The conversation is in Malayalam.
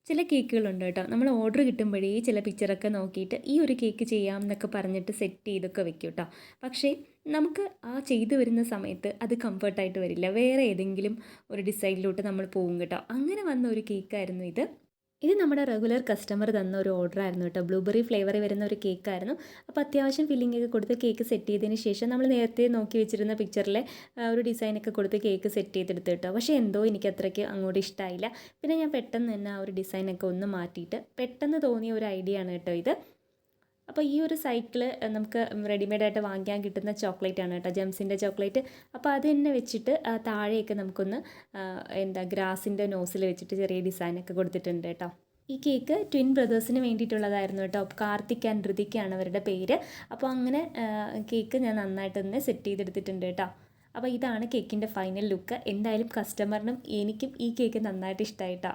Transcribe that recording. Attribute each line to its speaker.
Speaker 1: ചില കേക്കുകളുണ്ട് കേട്ടോ. നമ്മൾ ഓർഡർ കിട്ടുമ്പോഴേ ചില പിക്ചറൊക്കെ നോക്കിയിട്ട് ഈ ഒരു കേക്ക് ചെയ്യാം എന്നൊക്കെ പറഞ്ഞിട്ട് സെറ്റ് ചെയ്തൊക്കെ വെക്കും കേട്ടോ. പക്ഷേ നമുക്ക് ആ ചെയ്തു വരുന്ന സമയത്ത് അത് കംഫർട്ടായിട്ട് വരില്ല. വേറെ ഏതെങ്കിലും ഒരു ഡിസൈനിലോട്ട് നമ്മൾ പോകും കേട്ടോ. അങ്ങനെ വന്ന ഒരു കേക്കായിരുന്നു ഇത്. ഇത് നമ്മുടെ റെഗുലർ കസ്റ്റമർ തന്ന ഒരു ഓർഡർ ആയിരുന്നു കേട്ടോ. ബ്ലൂബെറി ഫ്ലേവറിൽ വരുന്ന ഒരു കേക്കായിരുന്നു. അപ്പോൾ അത്യാവശ്യം ഫില്ലിംഗ് ഒക്കെ കൊടുത്ത് കേക്ക് സെറ്റ് ചെയ്തതിന് ശേഷം നമ്മൾ നേരത്തെ നോക്കി വെച്ചിരുന്ന പിക്ചറിലെ ഒരു ഡിസൈനൊക്കെ കൊടുത്ത് കേക്ക് സെറ്റ് ചെയ്തെടുത്ത് കേട്ടോ. പക്ഷേ എന്തോ എനിക്ക് അത്രയ്ക്ക് അങ്ങോട്ട് ഇഷ്ടമായില്ല. പിന്നെ ഞാൻ പെട്ടെന്ന് തന്നെ ആ ഒരു ഡിസൈനൊക്കെ ഒന്ന് മാറ്റിയിട്ട് പെട്ടെന്ന് തോന്നിയ ഒരു ഐഡിയ ആണ് കേട്ടോ ഇത്. അപ്പോൾ ഈ ഒരു സൈക്കിള് നമുക്ക് റെഡിമെയ്ഡായിട്ട് വാങ്ങിക്കാൻ കിട്ടുന്ന ചോക്ലേറ്റ് ആണ് കേട്ടോ, ജെംസിൻ്റെ ചോക്ലേറ്റ്. അപ്പോൾ അത് തന്നെ വെച്ചിട്ട് താഴെയൊക്കെ നമുക്കൊന്ന് ഗ്രാസിൻ്റെ നോസിൽ വെച്ചിട്ട് ചെറിയ ഡിസൈനൊക്കെ കൊടുത്തിട്ടുണ്ട് കേട്ടോ. ഈ കേക്ക് ട്വിൻ ബ്രദേഴ്സിന് വേണ്ടിയിട്ടുള്ളതായിരുന്നു കേട്ടോ. കാർത്തിക് ആൻഡ് ഋതിക്കാണ് അവരുടെ പേര്. അപ്പോൾ അങ്ങനെ കേക്ക് ഞാൻ നന്നായിട്ട് തന്നെ സെറ്റ് ചെയ്തെടുത്തിട്ടുണ്ട് കേട്ടോ. അപ്പോൾ ഇതാണ് കേക്കിൻ്റെ ഫൈനൽ ലുക്ക്. എന്തായാലും കസ്റ്റമറിനും എനിക്കും ഈ കേക്ക് നന്നായിട്ട് ഇഷ്ടമായിട്ടോ.